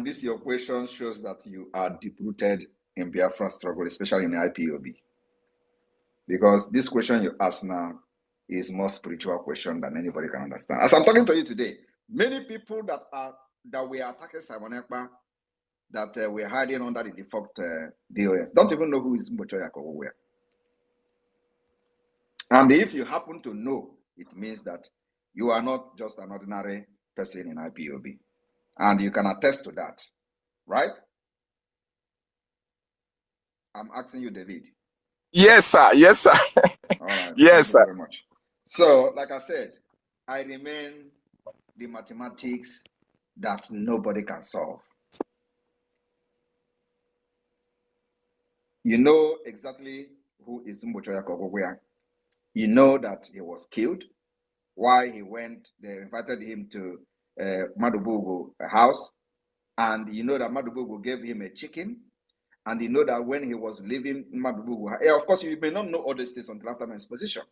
And this your question shows that you are deep-rooted in Biafra struggle, especially in IPOB. Because this question you ask now is more spiritual question than anybody can understand. As I'm talking to you today, many people that were attacking Simon Ekpa, that were hiding under the defunct DOS, don't even know who is Mbochoya Kogowea. And if you happen to know, it means that you are not just an ordinary person in IPOB. And you can attest to that, right? I'm asking you, David. Yes, sir. Yes, sir. All right. Yes, sir. Thank you very much. So, like I said, I remain the mathematics that nobody can solve. You know exactly who is Mbochoya Kogowea. You know that he was killed. Why he went, they invited him to Madubugu house. And you know that Madubugu gave him a chicken. And you know that when he was leaving Madubugu, of course, you may not know all these things until after my exposition.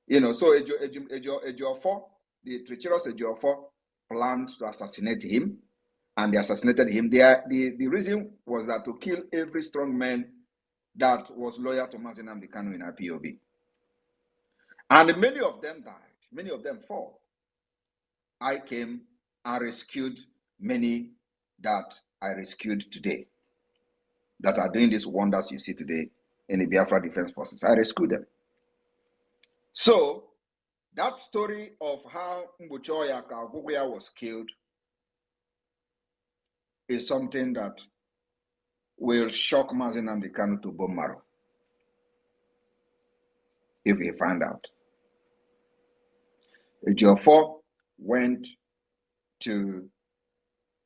You know, so Ejiofor, the treacherous Ejiofor, planned to assassinate him. And they assassinated him. The reason was that to kill every strong man that was loyal to Mazi Nnamdi Kanu in IPOB. And many of them died. Many of them fell. I came and rescued many that I rescued today, that are doing these wonders you see today in the Biafra Defense Forces. I rescued them. So that story of how Mbochoya Kogowea was killed is something that will shock Mazi Nnamdi Kanu to bone marrow if he find out. Ejiofor went to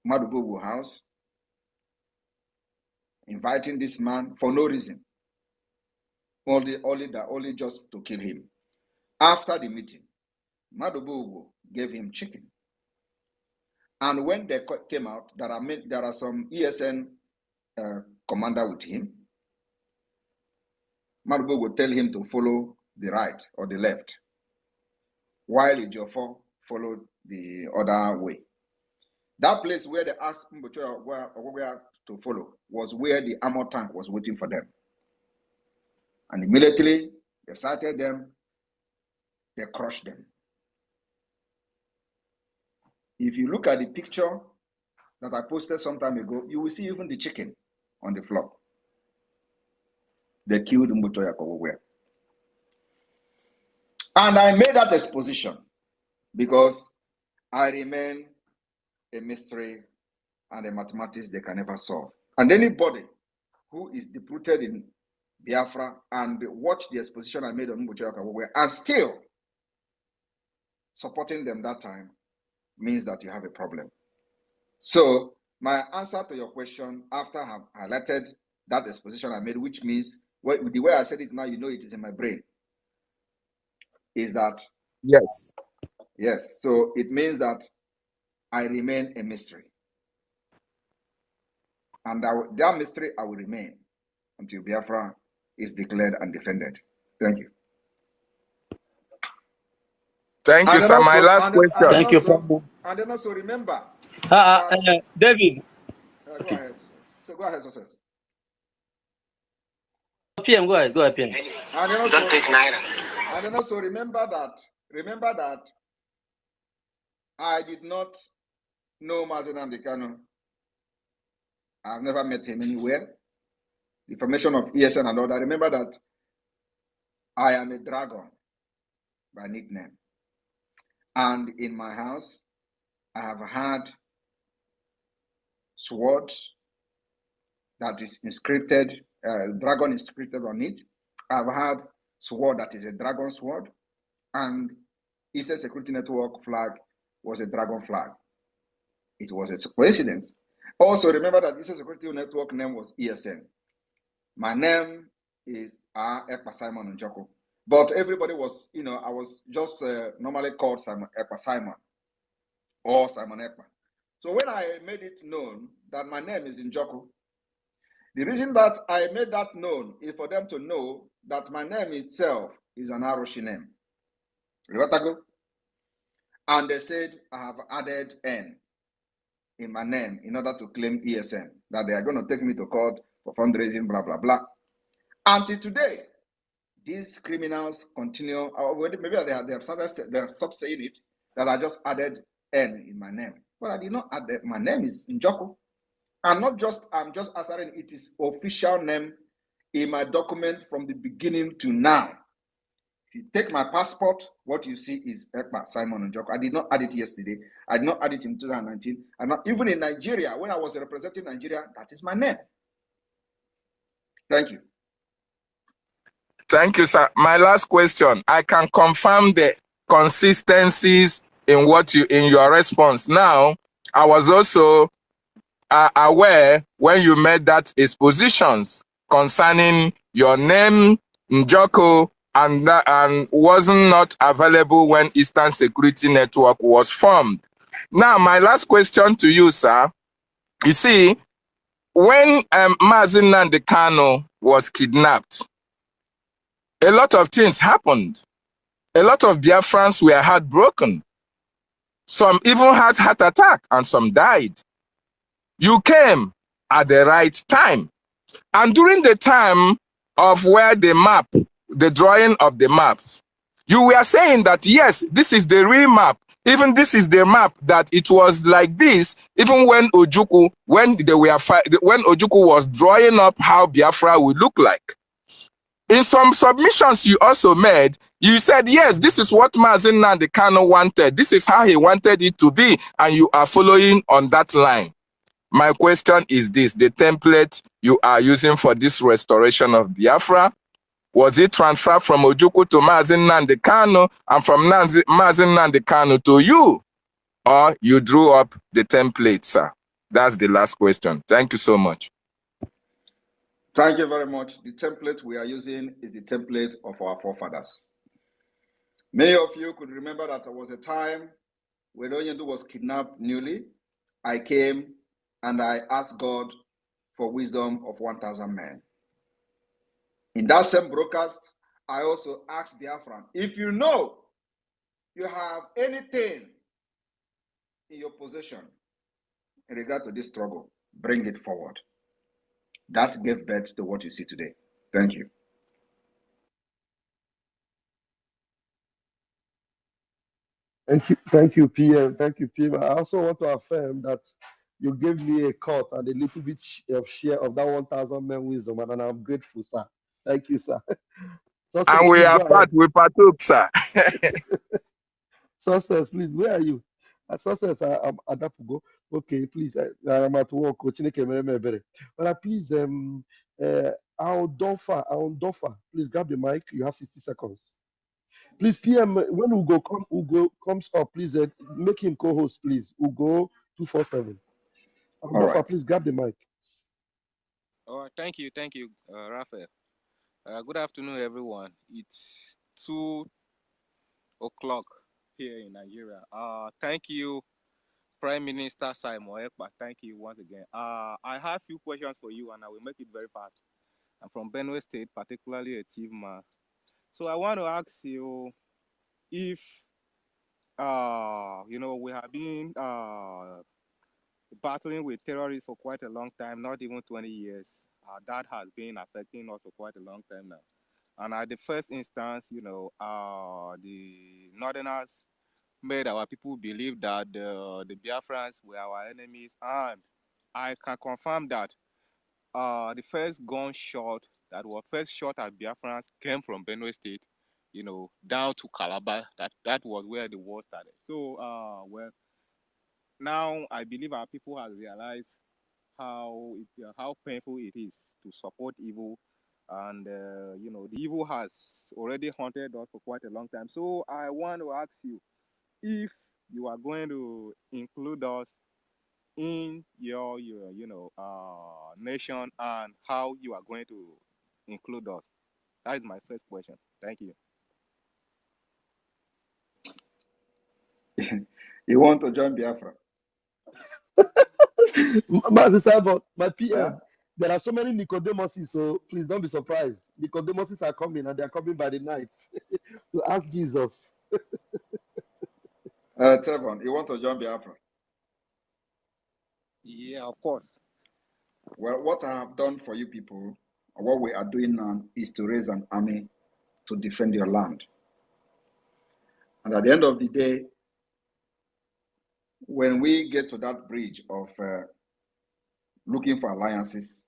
Madubugu house, inviting this man for no reason, only just to kill him. After the meeting, Madubugu gave him chicken. And when they came out, there are some ESN commander with him. Madubugu would tell him to follow the right or the left, while Ejiofor followed the other way. That place where they asked Mbochoya to follow was where the armor tank was waiting for them. And immediately they sighted them, they crushed them. If you look at the picture that I posted some time ago, you will see even the chicken on the floor. They killed Mbochoya Kogowea. And I made that exposition because I remain a mystery and a mathematics they can never solve. And anybody who is deep-rooted in Biafra and watch the exposition I made on Mbochoya Kogowea and still supporting them that time means that you have a problem. So my answer to your question, after I have highlighted that exposition I made, which means, the way I said it now, you know it is in my brain, is that yes. So it means that I remain a mystery. And that mystery I will remain until Biafra is declared and defended. Thank you. Thank you, sir. My last question. Thank you. And then also remember, David. Go ahead. So go ahead, success. PM, go ahead, PM. And then also, Don't take Naira. And then also remember that I did not know Mazi Nnamdi Kanu. I've never met him anywhere. The formation of ESN and all that. Remember that I am a dragon by nickname. And in my house, I have had swords that is inscripted, dragon inscripted on it. I've had sword that is a dragon sword, and Eastern Security Network flag was a dragon flag. It was a coincidence. Also, remember that Eastern Security Network name was ESN. My name is Ekpa Simon Njoko. But everybody was, I was just normally called Ekpa Simon or Simon Ekpa. So when I made it known that my name is Njoko, the reason that I made that known is for them to know that my name itself is an Aroshi name. And they said I have added N. in my name in order to claim ESN, that they are going to take me to court for fundraising, blah, blah, blah. Until today, these criminals continue, maybe they have stopped saying it, that I just added N in my name. But I did not add that. My name is Njoko. I'm just asserting it is official name in my document from the beginning to now. If you take my passport, what you see is Ekpa Simon Njoko. I did not add it yesterday. I did not add it in 2019. Even in Nigeria, when I was representing Nigeria, that is my name. Thank you. Thank you, sir. My last question. I can confirm the consistencies in your response. Now, I was also aware when you made that expositions concerning your name, Njoko, and wasn't not available when Eastern Security Network was formed. Now, my last question to you, sir. You see, when Mazi Nnamdi Kanu was kidnapped, a lot of things happened. A lot of Biafrans were heartbroken. Some even had heart attack and some died. You came at the right time. And during the time of where the drawing of the maps, you were saying that, yes, this is the real map. Even this is the map that it was like this, even when Ojukwu was drawing up how Biafra would look like. In some submissions you also made, you said, yes, this is what Mazi Nnamdi Kanu wanted. This is how he wanted it to be, and you are following on that line. My question is this: the template you are using for this restoration of Biafra, was it transferred from Ojukwu to Mazi Nnamdi Kanu and from Mazi Nnamdi Kanu to you? Or you drew up the template, sir? That's the last question. Thank you so much. Thank you very much. The template we are using is the template of our forefathers. Many of you could remember that there was a time when Onyendu was kidnapped newly. I came and I asked God for wisdom of 1,000 men. In that same broadcast, I also asked Biafran, if you know you have anything in your possession in regard to this struggle, bring it forward. That gave birth to what you see today. Thank you. Thank you, PM. Thank you, PM. I also want to affirm that you gave me a cut and a little bit of share of that 1,000 men wisdom, and I'm grateful, sir. Thank you, sir. Success, and we are part. We partook, sir. Success, please. Where are you? Success, I'm at that go. Okay, please. I'm at work. But please, Aondofa, please grab the mic. You have 60 seconds. Please, PM, when Ugo comes up, please make him co-host, please. Ugo 247. Aondofa, right. Please grab the mic. Oh, thank you, Raphael. Good afternoon, everyone. It's 2:00 here in Nigeria. Thank you, Prime Minister Simon Ekpa. Thank you once again. I have a few questions for you, and I will make it very fast. I'm from Benue State, particularly a Tivma. So I want to ask you if, we have been battling with terrorists for quite a long time, not even 20 years. That has been affecting us for quite a long time now. And at the first instance, the Northerners made our people believe that the Biafrans were our enemies. And I can confirm that the first gunshot that was first shot at Biafrans came from Benue State, down to Calabar. That was where the war started. So, now I believe our people have realized how painful it is to support evil, and the evil has already haunted us for quite a long time. So I want to ask you if you are going to include us in your nation, and how you are going to include us. That is my first question. Thank you. You want to join Biafra? My PM, there are so many Nicodemoses, so please don't be surprised. Nicodemoses are coming, and they are coming by the night to ask Jesus. Tevon, you want to join Biafra? Yeah, of course. Well, what I have done for you people, what we are doing now, is to raise an army to defend your land. And at the end of the day, when we get to that bridge of looking for alliances,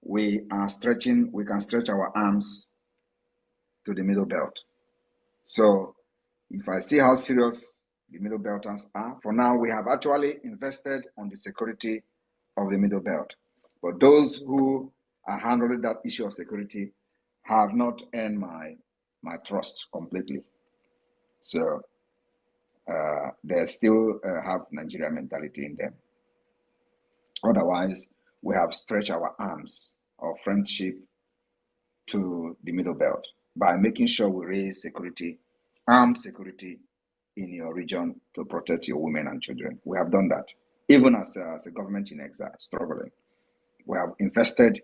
we can stretch our arms to the Middle Belt. So if I see how serious the Middle Belters are, for now, we have actually invested on the security of the Middle Belt. But those who are handling that issue of security have not earned my trust completely. So they still have Nigerian mentality in them. Otherwise, we have stretched our arms of friendship to the Middle Belt by making sure we raise security, armed security in your region to protect your women and children. We have done that. Even as a government in exile, struggling, we have invested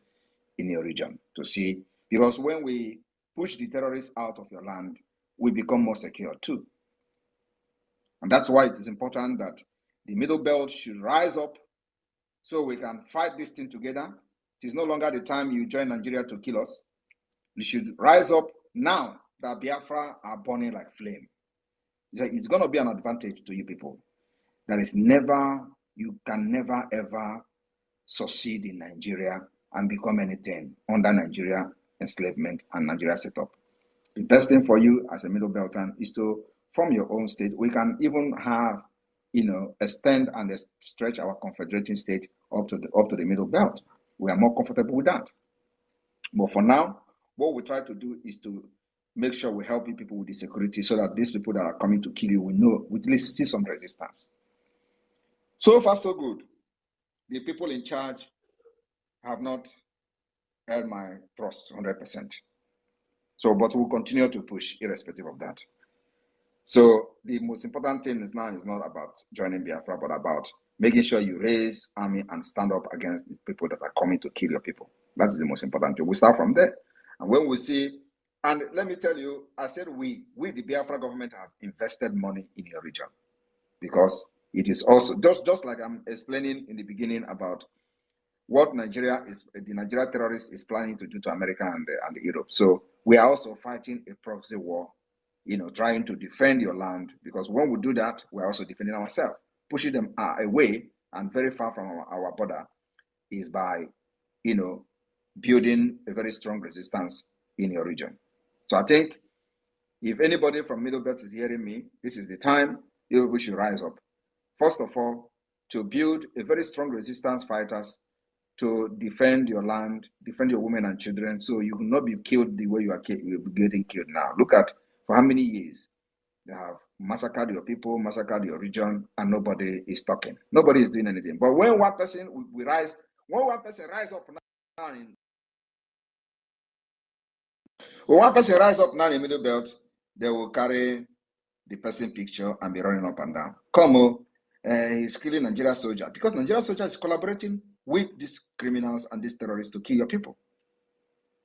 in your region to see, because when we push the terrorists out of your land, we become more secure too. And that's why it is important that the Middle Belt should rise up so we can fight this thing together. It is no longer the time you join Nigeria to kill us. You should rise up now that Biafra are burning like flame. It's going to be an advantage to you people. You can never ever succeed in Nigeria and become anything under Nigeria enslavement and Nigeria setup. The best thing for you as a Middle Beltan is to form your own state. We can even have, extend and stretch our confederating state up to the Middle Belt. We are more comfortable with that. But for now, what we try to do is to make sure we help people with the security so that these people that are coming to kill you, we at least see some resistance. So far, so good. The people in charge have not earned my trust 100%. So, but we'll continue to push irrespective of that. So the most important thing is not about joining Biafra, but about making sure you raise army and stand up against the people that are coming to kill your people. That's the most important thing. We start from there. And when we see, and let me tell you, I said we the Biafra government have invested money in your region, because it is also, just like I'm explaining in the beginning about what the Nigeria terrorist is planning to do to America and Europe. So we are also fighting a proxy war, trying to defend your land, because when we do that, we're also defending ourselves. Pushing them away and very far from our border is by, building a very strong resistance in your region. So I think if anybody from Middle Belt is hearing me, this is the time we should rise up. First of all, to build a very strong resistance fighters to defend your land, defend your women and children, so you will not be killed the way you're getting killed now. Look at for how many years they have massacred your people, massacred your region, and nobody is talking. Nobody is doing anything. But when one person rise up now in Middle Belt, they will carry the person picture and be running up and down. He's killing Nigeria soldier, because Nigeria soldier is collaborating with these criminals and these terrorists to kill your people.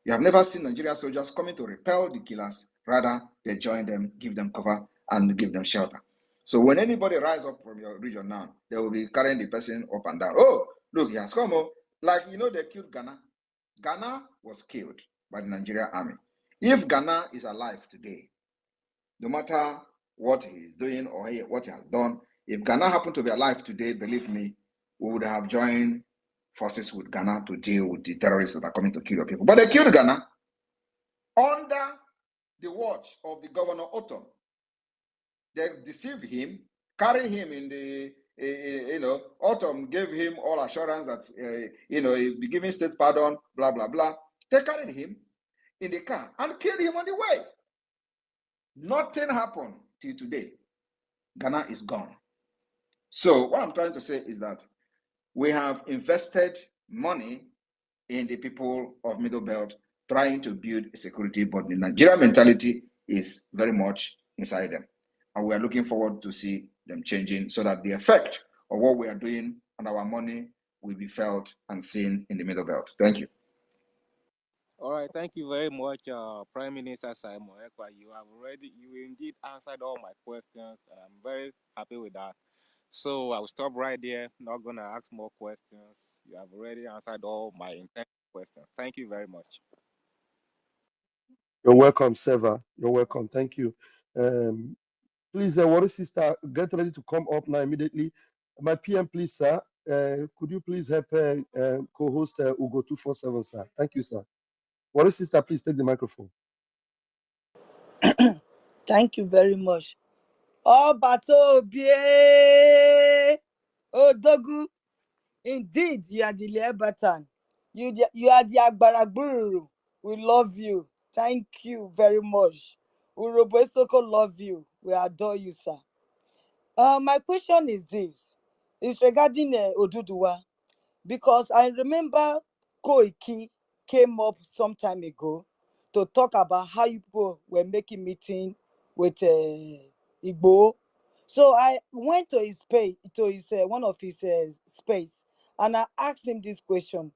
You have never seen Nigeria soldiers coming to repel the killers. Rather, they join them, give them cover, and give them shelter. So when anybody rise up from your region now, they will be carrying the person up and down. Oh, look, he has come. Like, they killed Ghana. Ghana was killed by the Nigerian army. If Ghana is alive today, no matter what he is doing or what he has done, if Ghana happened to be alive today, believe me, we would have joined forces with Ghana to deal with the terrorists that are coming to kill your people. But they killed Ghana under the watch of the governor Otto. They deceived him, carried him in the, Otto gave him all assurance that, he'll be giving state pardon, blah, blah, blah. They carried him in the car and killed him on the way. Nothing happened till today. Ghana is gone. So what I'm trying to say is that we have invested money in the people of Middle Belt trying to build security, but the Nigerian mentality is very much inside them. And we are looking forward to see them changing so that the effect of what we are doing and our money will be felt and seen in the Middle Belt. Thank you. All right, thank you very much, Prime Minister Simon Ekpa. You indeed answered all my questions, and I'm very happy with that. So I'll stop right there. Not gonna ask more questions. You have already answered all my intended questions. Thank you very much. You're welcome, Seva. You're welcome. Thank you. Please, Warrior Sister, get ready to come up now immediately. My PM, please, sir. Could you please help co-host Ugo 247, sir? Thank you, sir. Warrior Sister, please take the microphone. Thank you very much. Oh, Batobie! Oh, Dogu! Indeed, you are the Libertan. You are the Agbaragburu. We love you. Thank you very much. Urobo Soko love you. We adore you, sir. My question is this. It's regarding Oduduwa. Because I remember Koiki came up some time ago to talk about how you people were making meeting with Igbo. So I went to his space, to his one of his space, and I asked him this question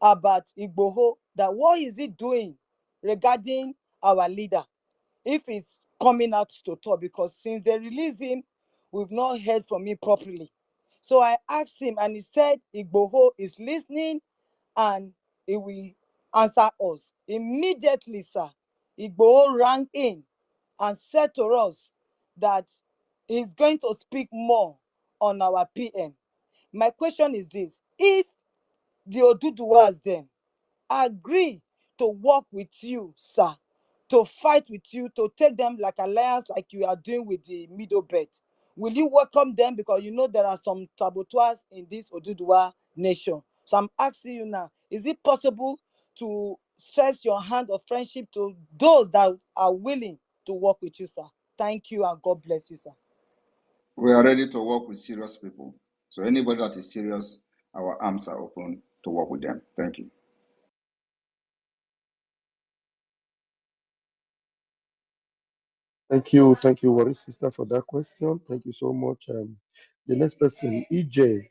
about Igboho, that what is he doing regarding our leader, if he's coming out to talk, because since they released him, we've not heard from him properly. So I asked him, and he said Igboho is listening and he will answer us. Immediately, sir, Igboho rang in and said to us that he's going to speak more on our PM. My question is this: if the Oduduwas then agree to work with you, sir, to fight with you, to take them like alliance, like you are doing with the Middle Belt, will you welcome them? Because you know there are some saboteurs in this Oduduwa nation. So I'm asking you now, is it possible to stretch your hand of friendship to those that are willing to work with you, sir? Thank you, and God bless you, sir. We are ready to work with serious people. So anybody that is serious, our arms are open to work with them. Thank you. Thank you, Warrior Sister, for that question. Thank you so much. The next person, EJ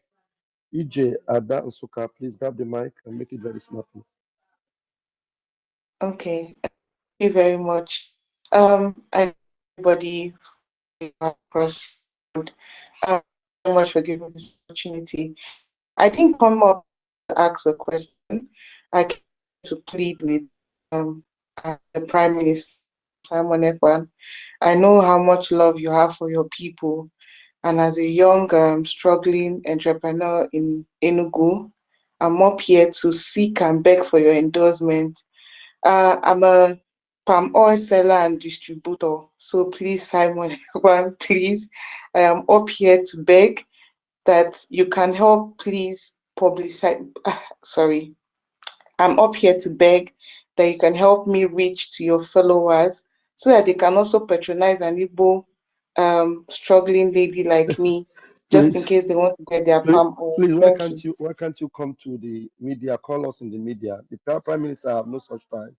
Ada Nsuka, please grab the mic and make it very snappy. Okay, thank you very much. Everybody across the road, so much for giving this opportunity. I didn't come up to ask a question. I came to plead with the Prime Minister, Simon Ekpa. I know how much love you have for your people, and as a young struggling entrepreneur in Enugu, I'm up here to seek and beg for your endorsement. I'm a palm oil seller and distributor. So please, Simon, please, I am up here to beg that you can help please publicize. Sorry, I'm up here to beg that you can help me reach to your followers so that they can also patronize an Igbo struggling lady like me, just in Please, case they want to get their palm oil. please, Thank you. why can't you come to the media, call us in the media? The Prime Minister have no such time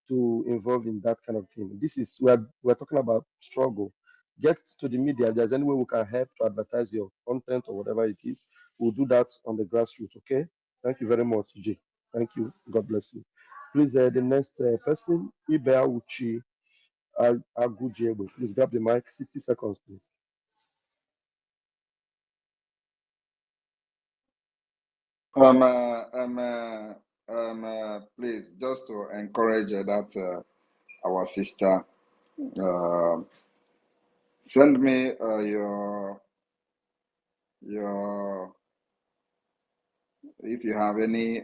to involve in that kind of thing. This is we're talking about struggle. Get to the media. If there's any way we can help to advertise your content or whatever it is, we'll do that on the grassroots. Okay. Thank you very much, Jay. Thank you. God bless you. Please, the next person, Ibea Uchi Agujebe. Please grab the mic. 60 seconds, please. Please, just to encourage that our sister, send me your if you have any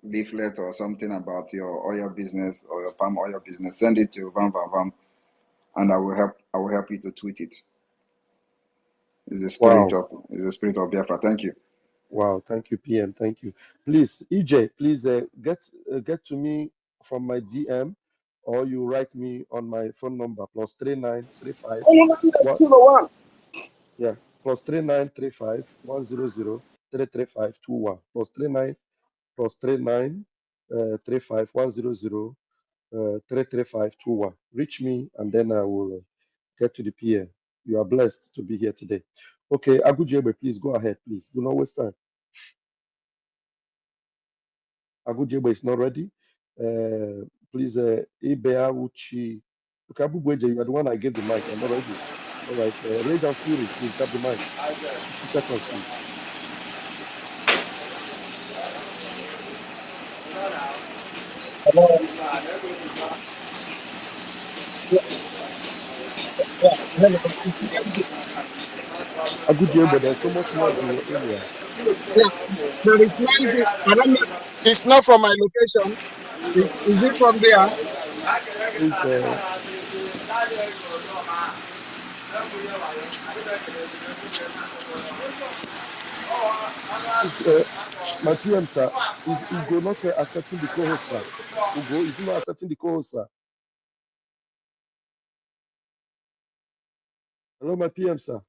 leaflet or something about your oil business or your palm oil business, send it to Vam, and I will help you to tweet it. It's the spirit of Biafra. Thank you. Wow, thank you, PM. Thank you. Please, EJ, please get to me from my DM, or you write me on my phone number +3935. Yeah, +3935 100 33521 +39 35 100 33521. Reach me, and then I will get to the PM. You are blessed to be here today. Okay, Agujebe, please go ahead, please. Do not waste time. Agujebe is not ready. Please, Ibea Uchi. Okay, Abu Gweje, you are the one I gave the mic. I'm not ready. All right. Rage and Fury, please grab the mic. 60 seconds, please. Hello. Yeah, hello. A good day, but there's so much noise in your area. Yeah, there is noisy. I don't know. It's not from my location. Is it from there? Please, my PM, sir, is Ugo not accepting the co-host, sir? Ugo, is he not accepting the co-host, sir? Hello, my PM, sir.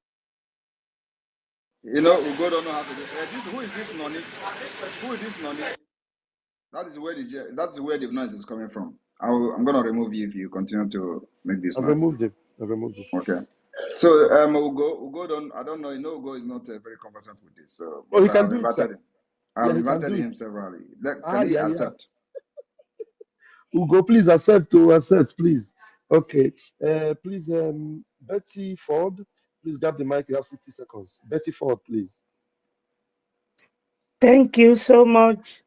You know, Ugo don't know how to do who is this Noni? Who is this Noni? That's where the noise is coming from. I'm gonna remove you if you continue to make this I've noise. removed him. I've removed him. Okay. So Ugo I don't know. Ugo is not very conversant with this. So Oh, he but can I've do it, sir. invited him. I've Yeah, he can invited do him it. severally. Can he Yeah. accept? Ugo, please accept, please. Okay. Please, Betty Ford, please grab the mic. You have 60 seconds. Betty Ford, please. Thank you so much.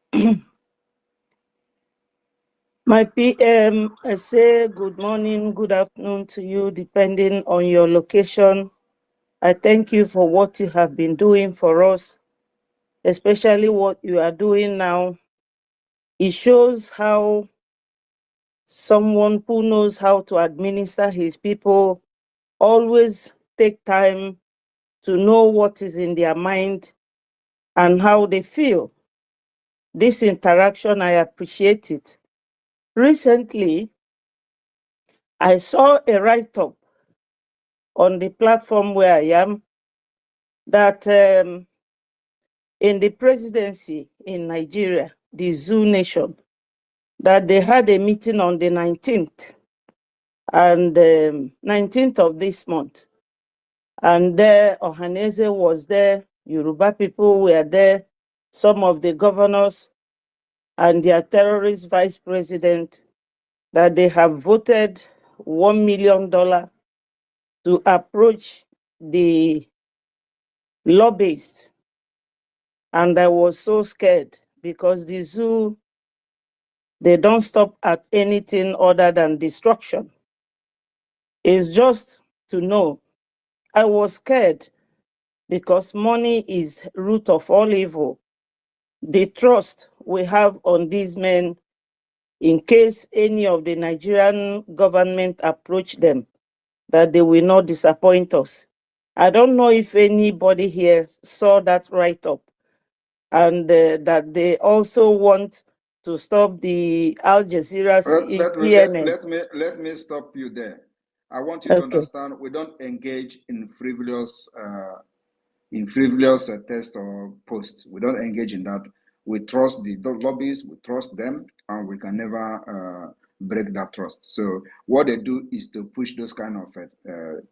My PM, I say good morning, good afternoon to you, depending on your location. I thank you for what you have been doing for us, especially what you are doing now. It shows how someone who knows how to administer his people always take time to know what is in their mind and how they feel. This interaction, I appreciate it. Recently, I saw a write-up on the platform where I am that in the presidency in Nigeria, the Zoo Nation, that they had a meeting on the 19th and 19th of this month. And there, Ohaneze was there, Yoruba people were there, some of the governors and their terrorist vice president, that they have voted $1 million to approach the lobbyists. And I was so scared because the zoo, they don't stop at anything other than destruction. It's just to know. I was scared because money is root of all evil. The trust we have on these men, in case any of the Nigerian government approach them, that they will not disappoint us. I don't know if anybody here saw that write-up, and that they also want to stop the Al Jazeera CNN. Let me stop you there. I want you to Okay. understand we don't engage in frivolous test or posts. We don't engage in that. We trust the lobbyists, we trust them, and we can never break that trust. So what they do is to push those kind of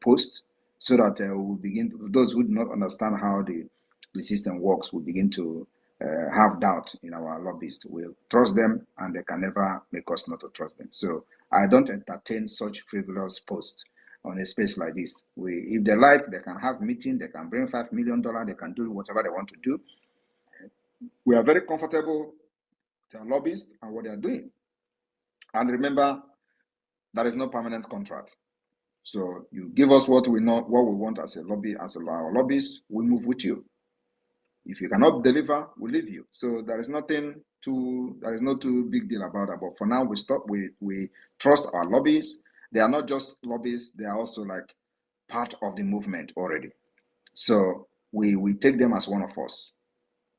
posts so that we begin, those who do not understand how the system works will begin to have doubt in our lobbyists. We trust them and they can never make us not to trust them. So I don't entertain such frivolous posts on a space like this. If they like, they can have meeting, they can bring $5 million, they can do whatever they want to do. We are very comfortable with our lobbyists and what they are doing. And remember, there is no permanent contract. So you give us what we know, what we want as a lobby, our lobbyists, we move with you. If you cannot deliver, we leave you. So there is no too big deal about that. But for now, we trust our lobbyists. They are not just lobbyists, they are also like part of the movement already. So we take them as one of us.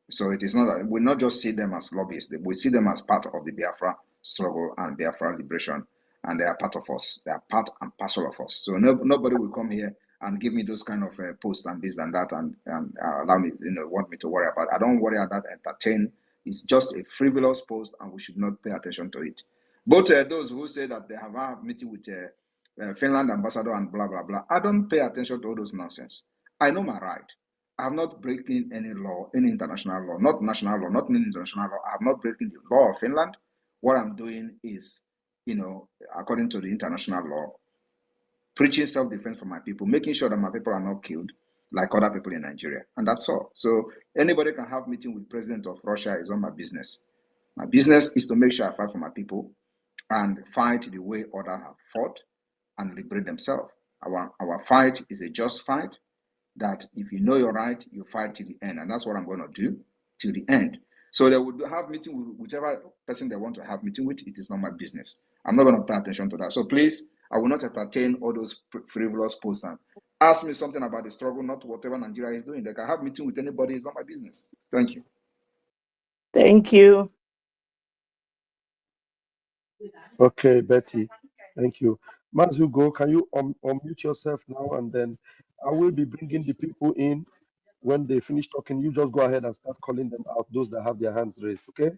So it is not that we not just see them as lobbyists, we see them as part of the Biafra struggle and Biafra liberation, and they are part of us. They are part and parcel of us. So nobody will come here and give me those kind of posts and this and that and allow me, want me to worry about. I don't worry about entertain. It's just a frivolous post, and we should not pay attention to it. Both those who say that they have a meeting with Finland ambassador and blah blah blah. I don't pay attention to all those nonsense. I know my right. I have not breaking any law, any international law, not national law, not international law. I have not breaking the law of Finland. What I'm doing is, according to the international law, preaching self-defense for my people, making sure that my people are not killed like other people in Nigeria. And that's all. So anybody can have meeting with President of Russia is not my business. My business is to make sure I fight for my people and fight the way others have fought and liberate themselves. Our fight is a just fight, that if you know you're right, you fight till the end. And that's what I'm going to do till the end. So they would have meeting with whichever person they want to have meeting with. It is not my business. I'm not going to pay attention to that. So please, I will not entertain all those frivolous posts. And ask me something about the struggle, not whatever Nigeria is doing. They can have meeting with anybody. It's not my business. Thank you. Thank you. Okay, Betty. Thank you. Mazugo, can you unmute yourself now, and then I will be bringing the people in. When they finish talking, you just go ahead and start calling them out, those that have their hands raised, okay?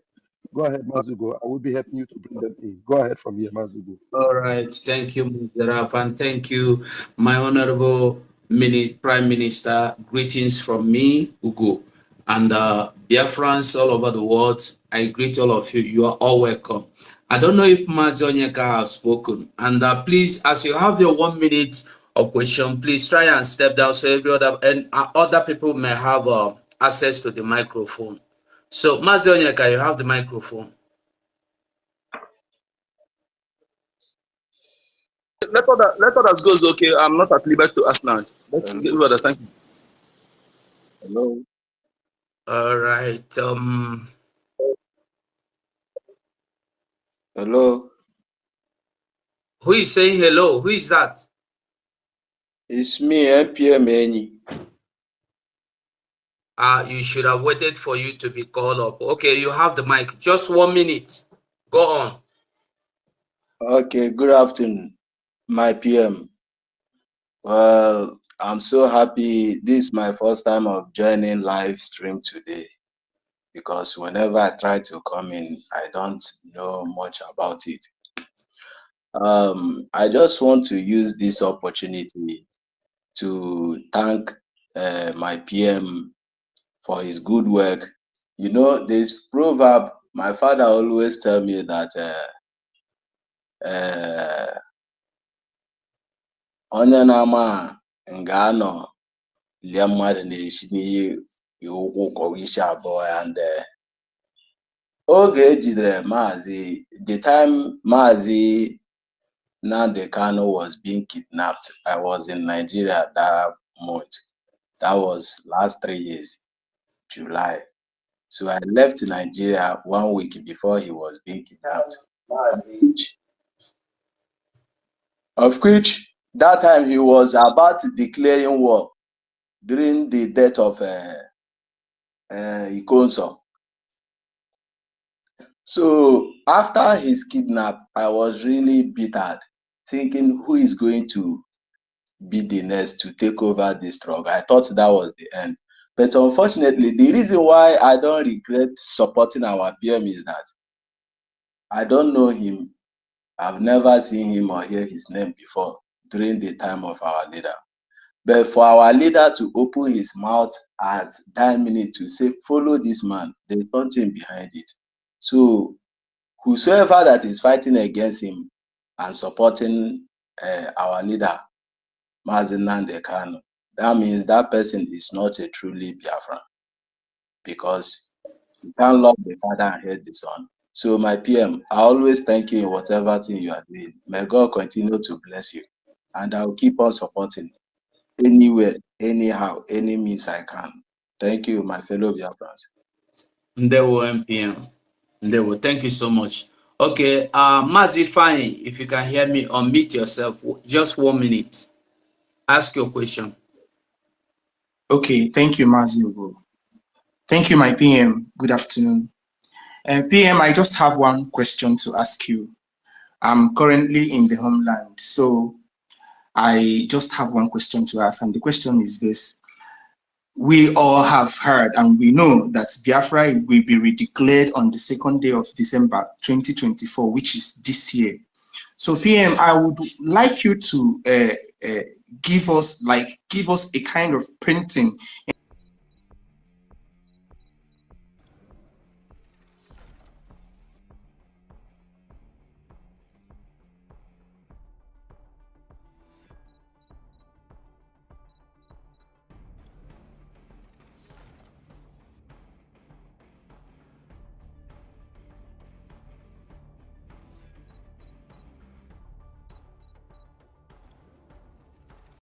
Go ahead, Mazugo. I will be helping you to bring them in. Go ahead from here, Mazugo. All right. Thank you, Muzaraf, and thank you, my honorable Prime Minister. Greetings from me, Ugo, and Biafrans all over the world. I greet all of you. You are all welcome. I don't know if Mazonyeka has spoken, and please, as you have your 1 minute of question, please try and step down so every other people may have access to the microphone. So, Mazonyeka, you have the microphone. Let others go. Okay, I'm not at liberty to ask now. Let's give others. Thank you. Hello. All right. Hello. Who is saying hello? Who is that? It's me, NPM Eni. You should have waited for you to be called up. Okay, you have the mic. Just 1 minute. Go on. Okay, good afternoon, my PM. Well, I'm so happy. This is my first time of joining live stream today, because whenever I try to come in, I don't know much about it. I just want to use this opportunity to thank my PM for his good work. You know, this proverb, my father always tell me that onye na-ama nga anọ lie mmadụ na-esi n'ihe ụkwụ kọwa isi abụọ ya. And oge ejidere Maazị, the time Maazị Nnamdi Kanu was being kidnapped, I was in Nigeria at that month. That was last 3 years, July. So I left Nigeria 1 week before he was being kidnapped. Of which that time he was about declaring war during the death of Ikonso. So after his kidnap, I was really bitter, thinking who is going to be the next to take over this struggle. I thought that was the end. But unfortunately, the reason why I don't regret supporting our PM is that I don't know him. I've never seen him or heard his name before during the time of our leader. But for our leader to open his mouth at that minute to say, follow this man, there's something behind it. So whosoever that is fighting against him and supporting our leader, Maazị Nnamdi Kanu, that means that person is not a truly Biafran, because you can't love the father and hate the son. So my PM, I always thank you in whatever thing you are doing. May God continue to bless you, and I will keep on supporting anywhere, anyhow, any means I can. Thank you, my fellow Biafrans. Ndewo MPM. Ndewo, thank you so much. Okay, Mazi Fine, if you can hear me, unmute yourself. Just 1 minute. Ask your question. Okay, thank you, Mazi. Thank you, my PM. Good afternoon. PM, I just have one question to ask you. I'm currently in the homeland, so I just have one question to ask, and the question is this. We all have heard and we know that Biafra will be redeclared on the 2nd day of December 2024, which is this year. So PM, I would like you to give us a kind of printing